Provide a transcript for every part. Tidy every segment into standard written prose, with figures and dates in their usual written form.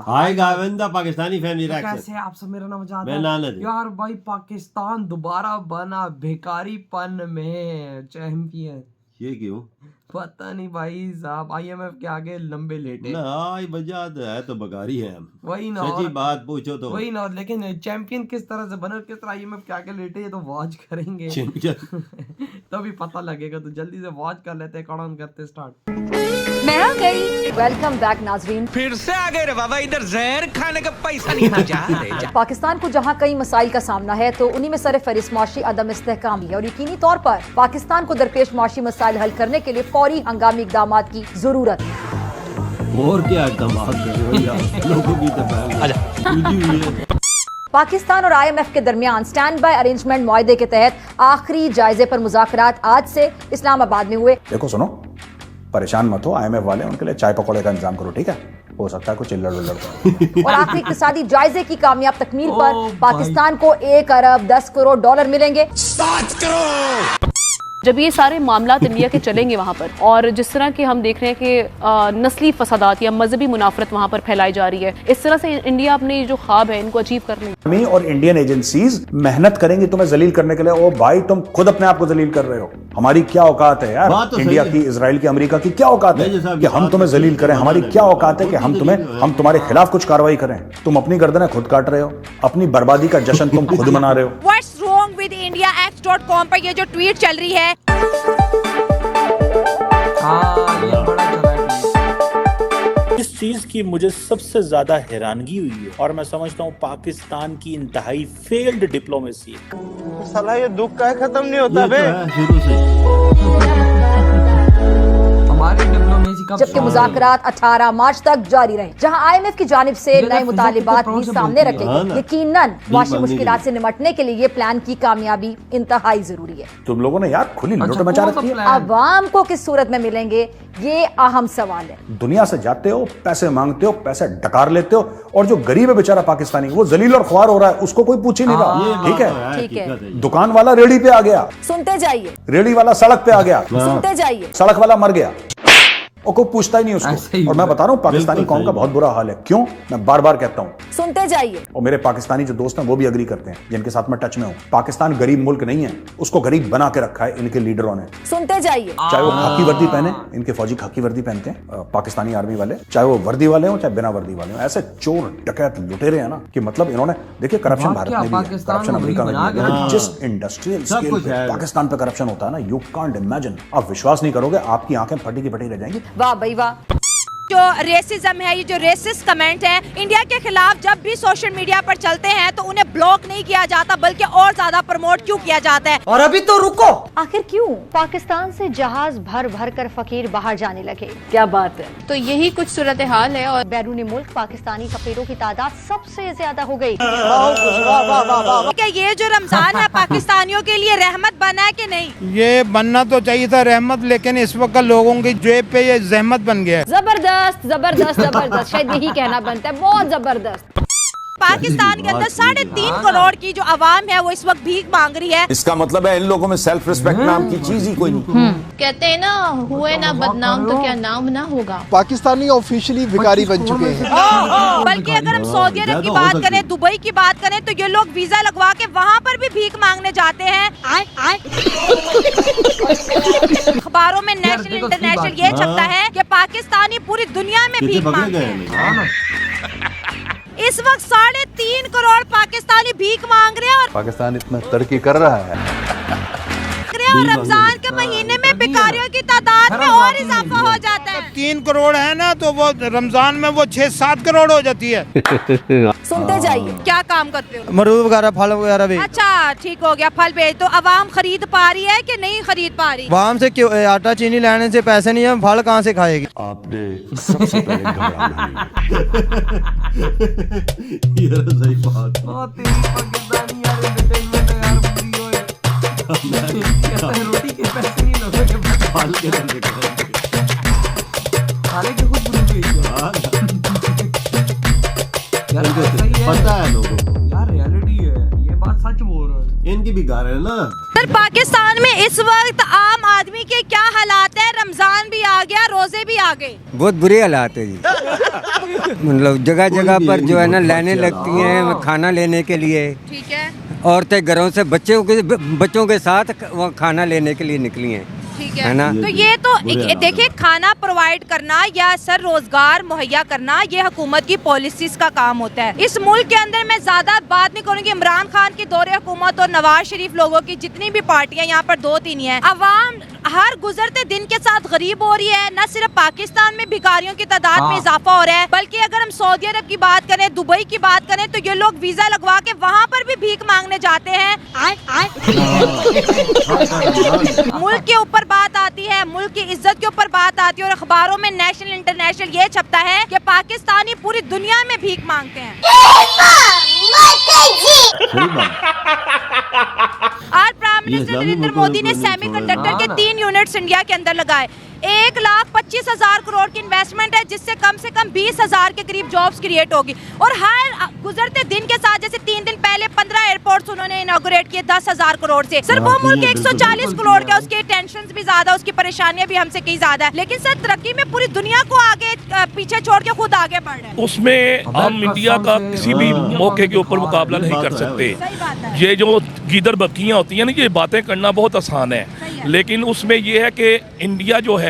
आएगा बंदा Pakistani family reaction. कैसे आप सब, मेरा नाम जादा मैं नाना जी। यार भाई, पाकिस्तान दोबारा बना भिखारीपन में चैंपियन। ये क्यों? पता नहीं भाई साहब, आईएमएफ के आगे लंबे लेटे। ना वजह है तो बगारी है हम। वही ना, सच्ची और बात पूछो तो वही ना, लेकिन चैंपियन किस तरह से बने और किस तरह आईएमएफ के आगे लेटे, ये तो वॉच करेंगे तभी पता लगेगा। तो जल्दी से वॉच कर लेते हैं, कौन करते स्टार्ट। मैं आ गई। वेलकम बैक नाजरीन। फिर से आ गए रे बाबा, इधर जहर खाने का पैसा नहीं था। जा पाकिस्तान को जहां कई मसाइल का सामना है तो उन्हीं में सर फहरिस्त मुआशी अदम इस्तेहकाम है और यकीनी तौर पर पाकिस्तान को दरपेश मुआशी मसाइल हल करने के लिए फौरी हंगामी इकदाम की जरूरत है। और क्या इकदाम कर रहे हो यार, लोगों की तो पाकिस्तान और IMF के दरमियान स्टैंड बाय अरेंजमेंट मुआहदे के तहत आखिरी जायजे पर मुज़ाकरात आज से इस्लामाबाद में हुए। देखो सुनो, परेशान मत हो, IMF वाले उनके लिए चाय पकौड़े का इंतजाम करो, ठीक है? हो सकता है कुछ चिल्लड़ विल्लड़ और आखिरी इक़्तिसादी जायजे की कामयाब तकमील पर ओ पाकिस्तान को 1 अरब 10 करोड़ डॉलर मिलेंगे। 7 करोड़। जब ये सारे मामलात इंडिया के चलेंगे वहाँ पर, और जिस तरह के हम देख रहे हैं कि नस्ली फसादात या मजहबी मुनाफरत वहाँ पर फैलाई जा रही है, इस तरह से इंडिया अपने जो ख्वाब है इनको अचीव कर लेंगे। और इंडियन एजेंसीज मेहनत करेंगी तुम्हें जलील करने के लिए। ओ भाई, तुम खुद अपने आप को जलील कर रहे हो। हमारी क्या औकात है यार, बात तो इंडिया सही की, है। इजराइल की, अमेरिका की क्या औकात है नहीं, कि हम तुम्हें जलील करें? हमारी क्या औकात है कि हम तुम्हारे खिलाफ कुछ कार्रवाई करें? तुम अपनी गर्दनें खुद काट रहे हो, अपनी बर्बादी का जश्न तुम खुद मना रहे हो। What's wrong with IndiaX.com पर ये जो ट्वीट चल रही है, हाँ ये बड़ा चला है। इस चीज की मुझे सबसे ज्यादा हैरानगी हुई है और मैं समझता हूँ पाकिस्तान की इंतहाई फेल्ड डिप्लोमेसी है। साला ये दुख का खत्म नहीं होता ये तो बे। है शुरू से। हमारी डिप्लोमेसी का जबकि मुज़ाकरात 18 मार्च तक जारी रहे, जहां IMF की जानिब से नए मुतालिबात भी सामने रखे गए। यकीनन मुआशी मुश्किलात से निपटने के लिए ये प्लान की कामयाबी इंतहाई जरूरी है। तुम लोगों ने यार खुली लूट मचा कौन सा रखी है। प्लान? अवाम को किस सूरत में मिलेंगे, ये अहम सवाल है। दुनिया से जाते हो, पैसे मांगते हो, पैसे डकार लेते हो, और जो गरीब है बेचारा पाकिस्तानी, वो जलील और ख्वार हो रहा है, उसको कोई पूछ ही नहीं रहा। ठीक है, ठीक है। दुकान वाला रेडी पे आ गया, सुनते जाइए, रेडी वाला सड़क पे आ गया, सुनते जाइए, सड़क वाला मर गया और कोई पूछता ही नहीं ऐसे ही उसको। और मैं बता रहा हूँ पाकिस्तानी कौम का बहुत बुरा हाल है। क्यों? मैं बार बार कहता हूँ, सुनते जाइए। और मेरे पाकिस्तानी जो दोस्त हैं वो भी अग्री करते हैं, जिनके साथ मैं टच में हूँ। पाकिस्तान गरीब मुल्क नहीं है, उसको गरीब बना के रखा है इनके लीडरों ने। सुनते जाइए। चाहे वो खाकी वर्दी पहने, इनके फौजी खाकी वर्दी पहनते हैं पाकिस्तानी आर्मी वाले, चाहे वो वर्दी वाले हो चाहे बिना वर्दी वाले हो, ऐसे चोर डकैत लुटेरे हैं ना कि मतलब इन्होंने, देखिए करप्शन भारत में भी है, करप्शन अमेरिका में भी है, लेकिन जिस इंडस्ट्रियल स्केल पे पाकिस्तान पे करप्शन होता है ना, यू कांट इमेजिन। आप विश्वास नहीं करोगे, आपकी आंखें फटी की फटी रह जाएंगी। वाह भाई वाह। जो रेसिज्म है, ये जो रेसिस्ट कमेंट है इंडिया के खिलाफ जब भी सोशल मीडिया पर चलते हैं तो उन्हें ब्लॉक नहीं किया जाता बल्कि और ज्यादा प्रमोट क्यों किया जाता है। और अभी तो रुको, आखिर क्यों? पाकिस्तान से जहाज भर भर कर फकीर बाहर जाने लगे। क्या बात है। तो यही कुछ सूरत हाल है और बैरूनी मुल्क पाकिस्तानी फकीरों की तादाद सबसे ज्यादा हो गई। क्या ये जो रमजान है पाकिस्तानियों के लिए रहमत बना है कि नहीं? ये बनना तो चाहिए था रहमत, लेकिन इस वक्त लोगों की जेब पे ये जहमत बन गया है। जबरदस्त जबरदस्त जबरदस्त, शायद यही कहना बनता है, बहुत जबरदस्त। पाकिस्तान के अंदर 3.5 करोड़ की जो आवाम है वो इस वक्त भीख मांग रही है। इसका मतलब है इन लोगों में सेल्फ रिस्पेक्ट नाम की चीज ही कोई नहीं। कहते हैं ना, हुए ना बदनाम तो क्या नाम ना होगा। पाकिस्तानी ऑफिशियली भिखारी बन चुके हैं। बल्कि अगर हम सऊदी अरब की बात करें, दुबई की बात करें, तो ये लोग वीजा लगवा के वहाँ पर भी भीख मांगने जाते हैं। अखबारों में नेशनल इंटरनेशनल ये छपता है कि पाकिस्तानी पूरी दुनिया में भीख मांगते हैं। इस वक्त 3.5 करोड़ पाकिस्तानी भीख मांग रहे हैं और पाकिस्तान इतना तरक्की कर रहा है और रमजान के महीने में भिखारियों की तादाद में और इजाफा हो जाता है। 3 करोड़ है ना, तो वो रमजान में वो 6-7 करोड़ हो जाती है। सुनते जाइए। क्या काम करते हो? मरूद वगैरह, फल वगैरह भी। अच्छा ठीक हो गया, फल बेच। तो अवाम खरीद पा रही है कि नहीं खरीद पा रही? वहाँ से क्यों, आटा चीनी लेने से पैसे नहीं है, फल कहाँ से खाएगी? आपने सबसे पहले घबराना ये सही बात। बहुत तेरी पाकिस्तानी यार एंटरटेनमेंट है यार, पूरी होए। कहता है रोटी के पैसे नहीं लोगे, फाल के धंधे करेंगे। खाने की खुद पूरी हुई यार, सही है। पता है लोगों को यार, रियलिटी है ये, बात सच बोल रहा है। इनकी भी घर है ना। सर पाकिस्तान में इस वक्त आम आदमी के क्या हालात है? रमजान भी आ गया, रोजे भी आ गए। बहुत बुरे हालात है जी। मतलब जगह जगह पर जो है ना लाइनें लगती हैं खाना लेने के लिए। ठीक है, औरतें घरों से बच्चों के साथ वो खाना लेने के लिए निकली हैं। ठीक है ना। तो ये तो देखिए, खाना प्रोवाइड करना या सर रोजगार मुहैया करना ये हुकूमत की पॉलिसीज का काम होता है। इस मुल्क के अंदर मैं ज्यादा बात नहीं करूंगी, इमरान खान की दौरे हुकूमत और नवाज शरीफ लोगों की जितनी भी पार्टियां यहाँ पर 2-3 हैं, अवाम हर गुजरते दिन के साथ गरीब हो रही है। न सिर्फ पाकिस्तान में भिखारियों की तादाद में इजाफा हो रहा है, बल्कि अगर हम सऊदी अरब की बात करें, दुबई की बात करें, तो ये लोग वीजा लगवा के वहाँ पर भी भीख मांगने जाते हैं। मुल्क के ऊपर बात आती है, मुल्क की इज्जत के ऊपर बात आती है और अखबारों में नेशनल इंटरनेशनल ये छपता है कि पाकिस्तानी पूरी दुनिया में भीख मांगते हैं। आज प्राइम मिनिस्टर नरेंद्र मोदी ने सेमीकंडक्टर के 3 यूनिट्स इंडिया के अंदर लगाए। 1,25,000 करोड़ की इन्वेस्टमेंट है, जिससे कम से कम 20,000 के करीब जॉब्स क्रिएट होगी। और हर गुजरते दिन के साथ, जैसे 3 दिन पहले 15 एयरपोर्ट्स उन्होंने इनॉग्रेट किए 10,000 करोड़ से। सर वो मुल्क 140 करोड़ का, उसके टेंशन भी ज्यादा, उसकी परेशानियां भी हमसे कहीं ज्यादा है, लेकिन सर तरक्की में पूरी दुनिया को आगे पीछे छोड़ के खुद आगे बढ़ रहे हैं। उसमें हम इंडिया का किसी भी मौके के ऊपर मुकाबला नहीं कर सकते। ये जो गीदर बक्कियां होती हैं ना, ये बातें करना बहुत आसान है, लेकिन उसमें ये है कि इंडिया जो है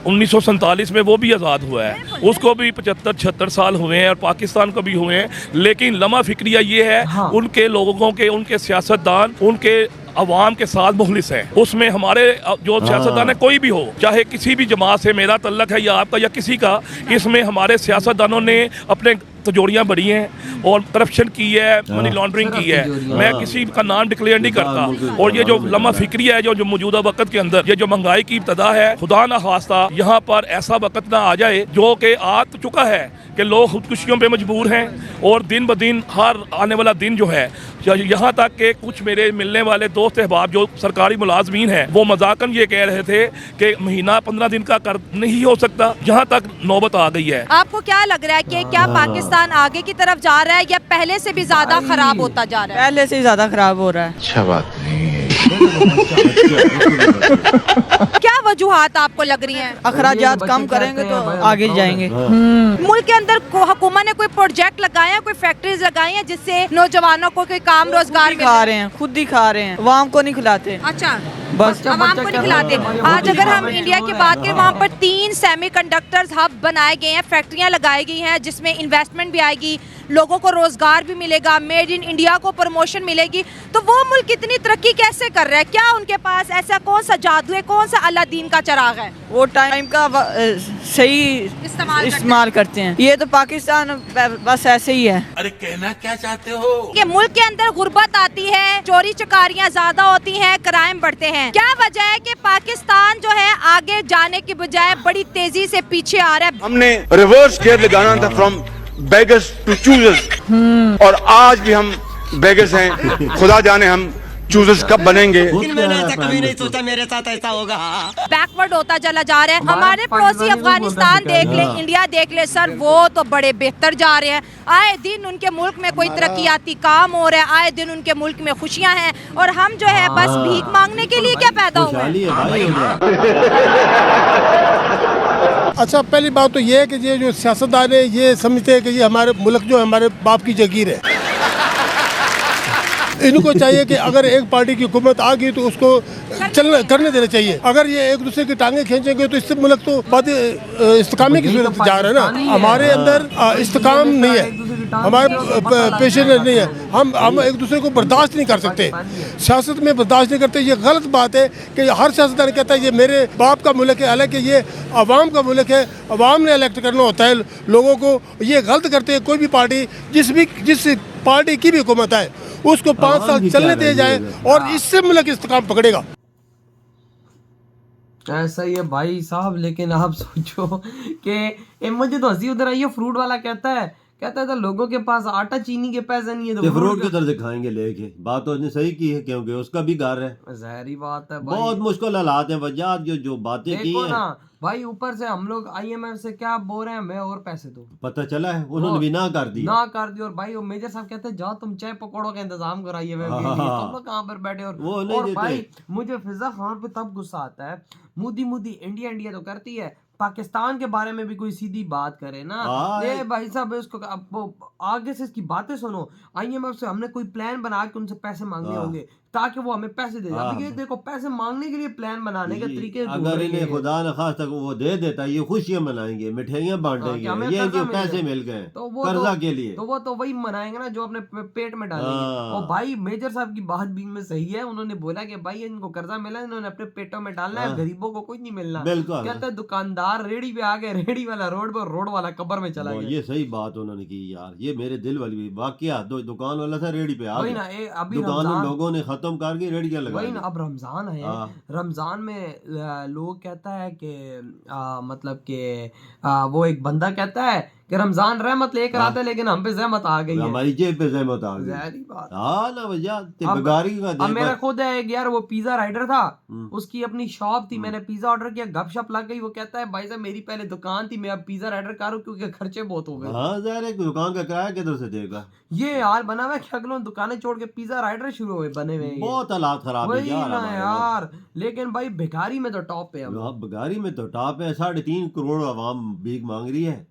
1947 में वो भी आज़ाद हुआ है, उसको भी 75-76 साल हुए हैं और पाकिस्तान को भी हुए हैं, लेकिन लम्हा फिक्रिया ये है उनके लोगों के, उनके सियासतदान, उनके अवाम के साथ मुखलिस है। उसमें हमारे जो सियासतदान है, कोई भी हो, चाहे किसी भी जमात से मेरा तल्लक है या आपका या किसी का, इसमें हमारे सियासतदानों ने अपने तजोरियाँ बढ़ी हैं और करप्शन की है, मनी लॉन्ड्रिंग की है। मैं किसी का नाम डिक्लेयर नहीं करता। और ये जो लम्हा फिक्रिया है जो मौजूदा वक्त के अंदर, ये जो महंगाई की इब्तदा है, खुदा ना खास्ता यहाँ पर ऐसा वक्त ना आ जाए जो कि आ तो चुका है कि लोग खुदकुशियों पे मजबूर हैं। और दिन ब दिन हर आने वाला दिन जो है, यहाँ तक कि कुछ मेरे मिलने वाले दोस्त अहबाब जो सरकारी मुलाजमीन हैं, वो मजाकन ये कह रहे थे कि महीना 15 दिन का कर नहीं हो सकता। यहाँ तक नौबत आ गई है। आपको क्या लग रहा है कि क्या पाकिस्तान आगे की तरफ जा रहा है या पहले से भी ज्यादा खराब होता जा रहा है? पहले से ज्यादा खराब हो रहा है। अच्छा बात नहीं है। क्या वजूहात आपको लग रही हैं? अखराजात कम करेंगे तो आगे जाएंगे। मुल्क के अंदर हुकूमत ने कोई प्रोजेक्ट लगाए हैं, कोई फैक्ट्रीज लगाई हैं जिससे नौजवानों को कोई काम रोजगार खा रहे हैं, खुद ही खा रहे हैं, आवाम को नहीं खिलाते। अच्छा, बस आवाम को नहीं खिलाते। आज अगर हम इंडिया की बात करें, वहाँ पर 3 सेमीकंडक्टर्स हब बनाए गए हैं, फैक्ट्रियाँ लगाई गई हैं जिसमें इन्वेस्टमेंट भी आएगी, लोगों को रोजगार भी मिलेगा, मेड इन इंडिया को प्रमोशन मिलेगी। तो वो मुल्क कितनी तरक्की कैसे कर रहा है? क्या उनके पास ऐसा कौन सा जादू है, कौन सा अलादीन का चिराग है? वो टाइम का सही इस्तेमाल करते हैं। ये तो पाकिस्तान बस ऐसे ही है। अरे कहना क्या चाहते हो? कि मुल्क के अंदर गुर्बत आती है, चोरी चकारियाँ ज्यादा होती हैं, क्राइम बढ़ते हैं। क्या वजह है कि पाकिस्तान जो है आगे जाने की बजाय बड़ी तेजी से पीछे आ रहा है? हमने रिवर्स गियर लगाना था, फ्रॉम बेगर्स टू चूजर्स, और आज भी हम बेगर्स हैं। खुदा जाने हम चूजर्स कब बनेंगे। मैंने ऐसा कभी नहीं सोचा मेरे साथ ऐसा होगा। बैकवर्ड होता चला जा रहा है। हमारे पड़ोसी अफगानिस्तान देख ले, इंडिया देख ले सर, वो तो बड़े बेहतर जा रहे हैं। आए दिन उनके मुल्क में कोई तरक्याती काम हो रहा है, आए दिन उनके मुल्क में खुशियां हैं, और हम जो है बस भीख मांगने के लिए क्या पैदा हुए हैं। अच्छा, पहली बात तो ये है कि ये जो सियासतदान है ये समझते हैं कि ये हमारे मुल्क जो हमारे बाप की जागीर है। इनको चाहिए कि अगर एक पार्टी की हुकूमत आ गई तो उसको करने देना चाहिए। अगर ये एक दूसरे की टांगे खींचेंगे तो इससे मुल्क तो बहुत इस्तेकाम की सूरत जा रहा है ना। हमारे अंदर इस्तेकाम नहीं है, हमारे पेशे नहीं है, हम एक दूसरे को बर्दाश्त नहीं कर सकते, सियासत में बर्दाश्त नहीं करते। ये गलत बात है कि हर सियासतदान कहता है ये मेरे बाप का मुल्क है, हालांकि ये अवाम का मुल्क है, अवाम ने इलेक्ट करना होता है लोगों को। ये गलत करते हैं। कोई भी पार्टी जिस पार्टी की भी हुकूमत है उसको 5 साल चलने दिए जाए और इससे मुल्क इस्तेकाम पकड़ेगा। ऐसा ही है भाई साहब। लेकिन आप सोचो कि मुझे तो हंसी उधर आई है, फ्रूट वाला कहता है तो लोगों के पास आटा चीनी के पैसे नहीं है तो फ्रूट किधर से खाएंगे लेके। बात तो उसने सही की है, क्योंकि उसका भी घर है। जहरी बात है भाई। बहुत मुश्किल हालात है वजह जो बातें की हैं ना भाई। ऊपर से हम लोग IMF से क्या बोल रहे हैं, हमें और पैसे दो। पता चला है उन्होंने भी ना कर दी और भाई वो मेजर साहब कहते हैं जाओ तुम चाय पकौड़ों का इंतजाम कराइए, तुम लोग कहाँ पर बैठे। और भाई मुझे फिजा खान पे तब गुस्सा आता है। मोदी इंडिया तो करती है, पाकिस्तान के बारे में भी कोई सीधी बात करे ना। ये भाई साहब उसको आगे से इसकी बातें सुनो। IMF से हमने कोई प्लान बना के उनसे पैसे मांगने होंगे ताकि वो हमें पैसे दे। अब ये देखो पैसे मांगने के लिए प्लान बनाने के तरीके अगर इन्हें खुदा न खास्ता वो दे देता, ये खुशियां मनाएंगे, मिठाइयां बांटेंगे, ये जो पैसे मिल गए कर्जा के लिए, तो वो तो वही मनाएंगे ना जो अपने पेट में डालेंगे। और भाई मेजर साहब की बात भी में सही है, उन्होंने बोला कि भाई इनको कर्जा मिला, इन्होंने अपने पेटों में डालना है, गरीबों को कुछ नहीं मिलना। कहते हैं दुकानदार रेडी पे आ गए, रेडी वाला रोड पर, रोड वाला कब्र में चला गया। ये सही बात उन्होंने की यार, ये मेरे दिल वाली वाकया। दुकान वाला था रेडी पे आ गया, दुकान लोगों ने खत्म करके रेडियां लगा। वही ना, अब रमजान है, रमजान में लोग कहता है कि मतलब कि वो एक बंदा कहता है कि रमजान रहमत लेकर आता है, लेकिन हम पे जहमत आ गई है, हमारी जेब पे जहमत आ गई। हाँ ना भैया, अब मेरा खुद है यार, वो पिज्जा राइडर था, उसकी अपनी शॉप थी, मैंने पिज्जा ऑर्डर किया, गपशप लग गई। वो कहता है भाई साहब मेरी पहले दुकान थी, मैं अब पिज्जा राइडर कर हूं क्योंकि खर्चे बहुत हो गए। हाँ यार, एक दुकान का किराया किधर से देगा? ये यार बना हुआ कि अगलों दुकानें छोड़ के पिज्जा राइडर शुरू हुए बने हुए, बहुत हालात खराब है यार। लेकिन भाई भिखारी में तो टॉप पे है, भिखारी में तो टॉप है। 3.5 करोड़ आवाम भीख मांग रही है,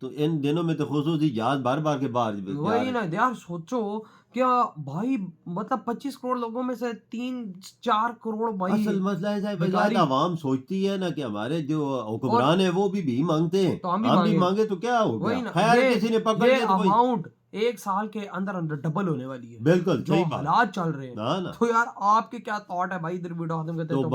तो इन दिनों में तो खुसूसी जहाज बार बार के बाहर। वही ना यार, सोचो क्या भाई, मतलब 25 करोड़ लोगों में से 3-4 करोड़ भाई। असल मसला है आवाम सोचती है ना कि हमारे जो हुक्मरान है वो भी भीख मांगते हैं, तो हम भी मांगे तो क्या हो गया? खैर किसी ने पकड़ लिया तो अमाउंट 1 साल के अंदर अंदर डबल होने वाली है। बिल्कुल जो हालात चल रहे हैं, तो यार आपके क्या थॉट है भाई? इधर वीडियो खत्म करते हैं तो